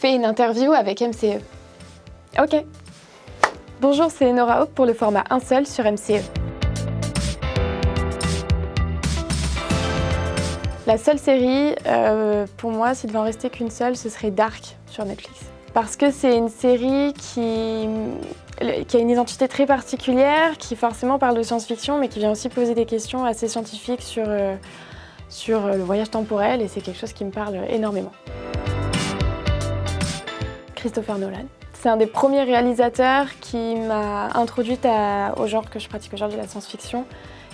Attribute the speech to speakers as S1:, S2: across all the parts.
S1: fais une interview avec MCE. Ok. Bonjour, c'est Nora Hawk pour le format un seul sur MCE. La seule série, pour moi, s'il devait en rester qu'une seule, ce serait Dark sur Netflix. Parce que c'est une série qui a une identité très particulière, qui forcément parle de science-fiction, mais qui vient aussi poser des questions assez scientifiques sur le voyage temporel, et c'est quelque chose qui me parle énormément. Christopher Nolan. C'est un des premiers réalisateurs qui m'a introduite au genre que je pratique aujourd'hui, la science-fiction.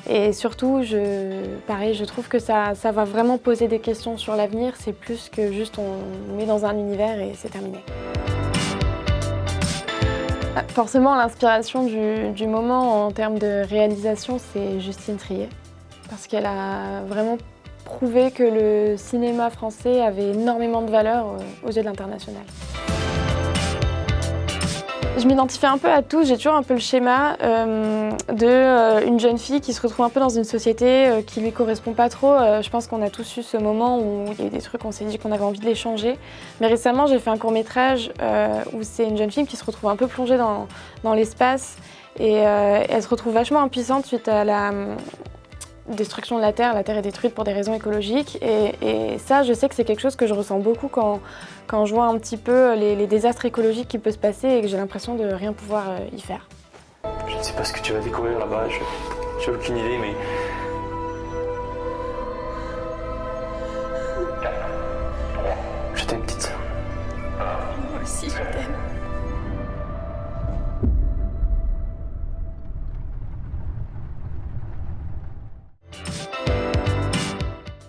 S1: Et surtout, je trouve que ça va vraiment poser des questions sur l'avenir. C'est plus que juste on met dans un univers et c'est terminé. Forcément, l'inspiration du moment en termes de réalisation, c'est Justine Triet. Parce qu'elle a vraiment prouvé que le cinéma français avait énormément de valeur aux yeux de l'international. Je m'identifie un peu à tout, j'ai toujours un peu le schéma d'une jeune fille qui se retrouve un peu dans une société qui lui correspond pas trop. Je pense qu'on a tous eu ce moment où il y a eu des trucs, on s'est dit qu'on avait envie de les changer. Mais récemment, j'ai fait un court-métrage où c'est une jeune fille qui se retrouve un peu plongée dans l'espace et elle se retrouve vachement impuissante suite à la destruction de la Terre est détruite pour des raisons écologiques et ça, je sais que c'est quelque chose que je ressens beaucoup quand je vois un petit peu les désastres écologiques qui peuvent se passer et que j'ai l'impression de rien pouvoir y faire.
S2: Je ne sais pas ce que tu vas découvrir là-bas, j'ai aucune idée, mais... Je t'aime, petite sœur.
S1: Moi aussi, je t'aime.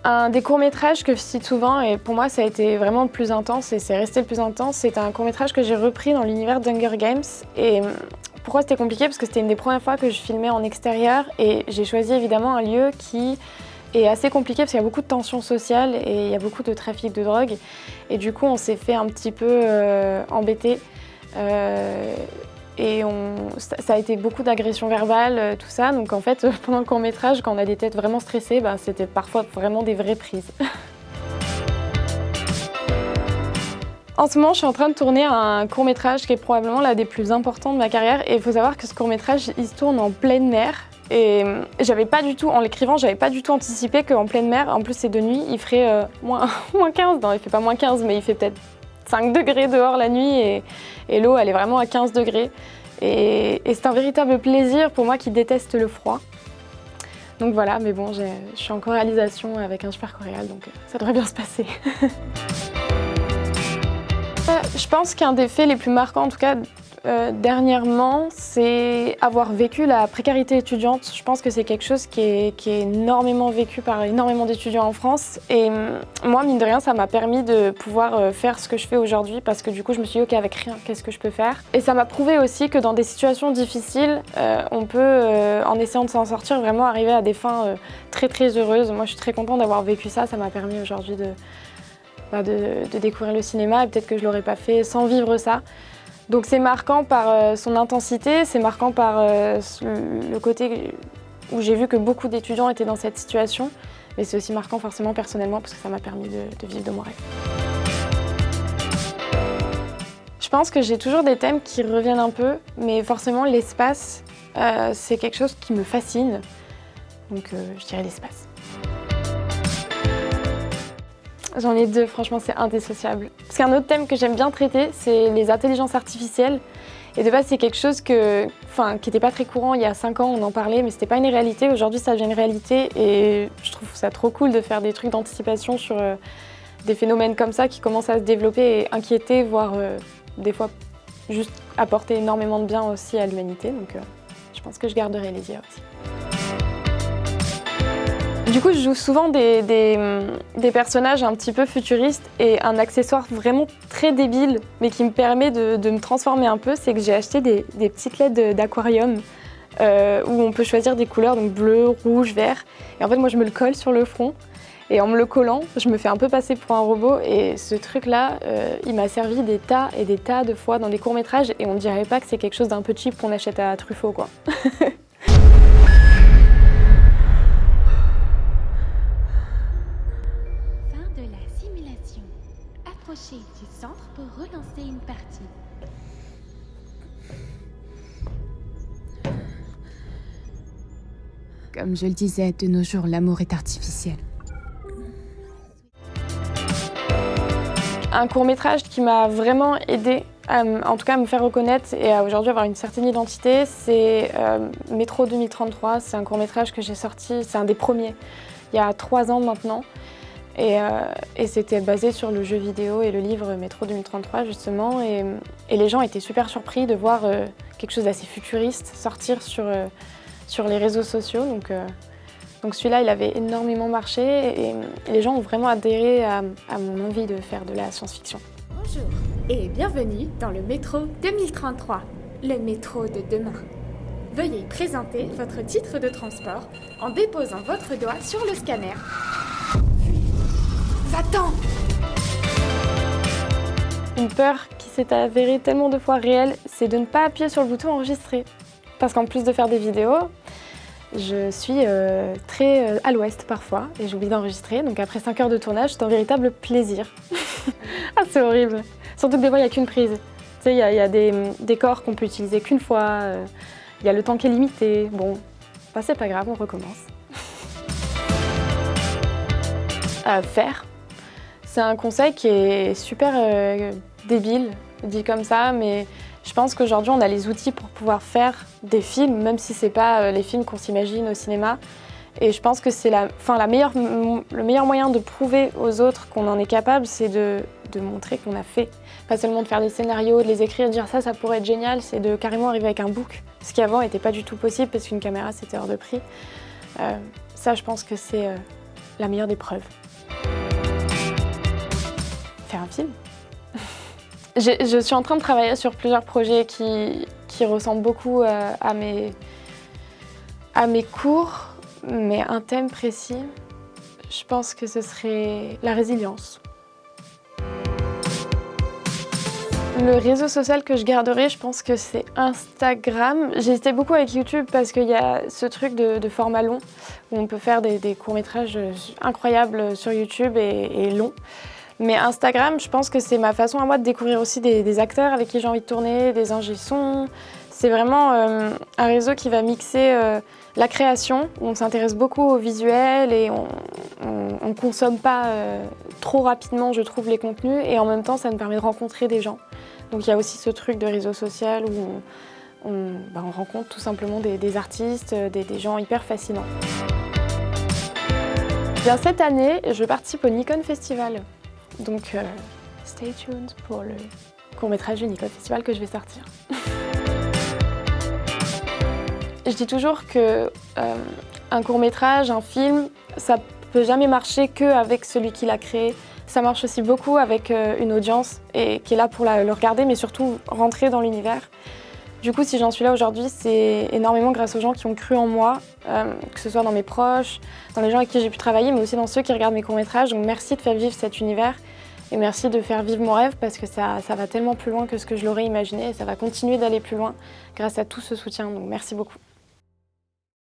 S1: Un des courts-métrages que je cite souvent, et pour moi ça a été vraiment le plus intense et c'est resté le plus intense, c'est un court-métrage que j'ai repris dans l'univers d'Hunger Games. Et pourquoi c'était compliqué? Parce que c'était une des premières fois que je filmais en extérieur et j'ai choisi évidemment un lieu qui est assez compliqué parce qu'il y a beaucoup de tensions sociales et il y a beaucoup de trafic de drogue. Et du coup on s'est fait un petit peu embêter. Et ça a été beaucoup d'agressions verbales, tout ça. Donc en fait, pendant le court-métrage, quand on a des têtes vraiment stressées, c'était parfois vraiment des vraies prises. En ce moment, je suis en train de tourner un court-métrage qui est probablement l'un des plus importants de ma carrière. Et il faut savoir que ce court-métrage, il se tourne en pleine mer. Et en l'écrivant, j'avais pas du tout anticipé qu'en pleine mer, en plus c'est de nuit, il ferait moins 15. Non, il fait pas moins 15, mais il fait peut-être 5 degrés dehors la nuit et l'eau elle est vraiment à 15 degrés. Et c'est un véritable plaisir pour moi qui déteste le froid. Donc voilà, mais bon, je suis en co-réalisation avec un super choréal, donc ça devrait bien se passer. Je pense qu'un des faits les plus marquants, en tout cas dernièrement, c'est avoir vécu la précarité étudiante. Je pense que c'est quelque chose qui est énormément vécu par énormément d'étudiants en France. Et moi, mine de rien, ça m'a permis de pouvoir faire ce que je fais aujourd'hui parce que du coup, je me suis dit, ok, avec rien, qu'est-ce que je peux faire? Et ça m'a prouvé aussi que dans des situations difficiles, on peut, en essayant de s'en sortir, vraiment arriver à des fins très très heureuses. Moi, je suis très contente d'avoir vécu ça. Ça m'a permis aujourd'hui de découvrir le cinéma et peut-être que je ne l'aurais pas fait sans vivre ça. Donc c'est marquant par son intensité, c'est marquant par le côté où j'ai vu que beaucoup d'étudiants étaient dans cette situation, mais c'est aussi marquant forcément personnellement parce que ça m'a permis de vivre de mon rêve. Je pense que j'ai toujours des thèmes qui reviennent un peu, mais forcément l'espace, c'est quelque chose qui me fascine, donc je dirais l'espace. J'en ai deux, franchement, c'est indissociable. Parce qu'un autre thème que j'aime bien traiter, c'est les intelligences artificielles. Et de base, c'est quelque chose qui n'était pas très courant il y a 5 ans, on en parlait, mais c'était pas une réalité. Aujourd'hui, ça devient une réalité et je trouve ça trop cool de faire des trucs d'anticipation sur des phénomènes comme ça qui commencent à se développer et inquiéter, voire des fois juste apporter énormément de bien aussi à l'humanité. Donc je pense que je garderai les yeux aussi. Du coup, je joue souvent des personnages un petit peu futuristes et un accessoire vraiment très débile, mais qui me permet de me transformer un peu, c'est que j'ai acheté des petites LED d'aquarium où on peut choisir des couleurs, donc bleu, rouge, vert. Et en fait, moi, je me le colle sur le front et en me le collant, je me fais un peu passer pour un robot. Et ce truc-là, il m'a servi des tas et des tas de fois dans des courts-métrages et on ne dirait pas que c'est quelque chose d'un peu cheap qu'on achète à Truffaut, quoi.
S3: Fin de la simulation. Approchez du centre pour relancer une partie.
S4: Comme je le disais, de nos jours, l'amour est artificiel.
S1: Un court-métrage qui m'a vraiment aidée, en tout cas à me faire reconnaître et à aujourd'hui avoir une certaine identité, c'est Métro 2033. C'est un court-métrage que j'ai sorti, c'est un des premiers, il y a 3 ans maintenant. Et c'était basé sur le jeu vidéo et le livre Métro 2033 justement. Et les gens étaient super surpris de voir quelque chose d'assez futuriste sortir sur les réseaux sociaux. Donc celui-là, il avait énormément marché et les gens ont vraiment adhéré à mon envie de faire de la science-fiction.
S5: Bonjour et bienvenue dans le métro 2033, le métro de demain. Veuillez présenter votre titre de transport en déposant votre doigt sur le scanner. Va-t'en!
S1: Une peur qui s'est avérée tellement de fois réelle, c'est de ne pas appuyer sur le bouton enregistrer. Parce qu'en plus de faire des vidéos, je suis très à l'ouest parfois et j'oublie d'enregistrer. Donc après 5 heures de tournage, c'est un véritable plaisir. Ah, c'est horrible. Surtout que des fois, il n'y a qu'une prise. Tu sais, il y a des décors qu'on peut utiliser qu'une fois. Il y a le temps qui est limité. Bon, bah, c'est pas grave, on recommence. Faire, c'est un conseil qui est super débile, dit comme ça, mais je pense qu'aujourd'hui, on a les outils pour pouvoir faire des films, même si c'est pas les films qu'on s'imagine au cinéma. Et je pense que c'est le meilleur moyen de prouver aux autres qu'on en est capable, c'est de montrer qu'on a fait. Pas seulement de faire des scénarios, de les écrire, de dire ça pourrait être génial, c'est de carrément arriver avec un book. Ce qui avant n'était pas du tout possible parce qu'une caméra, c'était hors de prix. Ça, je pense que c'est la meilleure des preuves. Faire un film. Je suis en train de travailler sur plusieurs projets qui ressemblent beaucoup à mes cours, mais un thème précis, je pense que ce serait la résilience. Le réseau social que je garderai, je pense que c'est Instagram. J'hésitais beaucoup avec YouTube parce qu'il y a ce truc de format long où on peut faire des courts-métrages incroyables sur YouTube et longs. Mais Instagram, je pense que c'est ma façon à moi de découvrir aussi des acteurs avec qui j'ai envie de tourner, des ingé-sons. C'est vraiment un réseau qui va mixer la création, où on s'intéresse beaucoup au visuel et on ne consomme pas trop rapidement, je trouve, les contenus. Et en même temps, ça nous permet de rencontrer des gens. Donc il y a aussi ce truc de réseau social où on rencontre tout simplement des artistes, des gens hyper fascinants. Bien, cette année, je participe au Nikon Festival. Donc, stay tuned pour le court-métrage du Nikon Festival que je vais sortir. Je dis toujours que un court-métrage, un film, ça peut jamais marcher qu'avec celui qui l'a créé. Ça marche aussi beaucoup avec une audience et qui est là pour le regarder, mais surtout rentrer dans l'univers. Du coup, si j'en suis là aujourd'hui, c'est énormément grâce aux gens qui ont cru en moi, que ce soit dans mes proches, dans les gens avec qui j'ai pu travailler, mais aussi dans ceux qui regardent mes courts-métrages. Donc merci de faire vivre cet univers et merci de faire vivre mon rêve parce que ça va tellement plus loin que ce que je l'aurais imaginé et ça va continuer d'aller plus loin grâce à tout ce soutien. Donc merci beaucoup.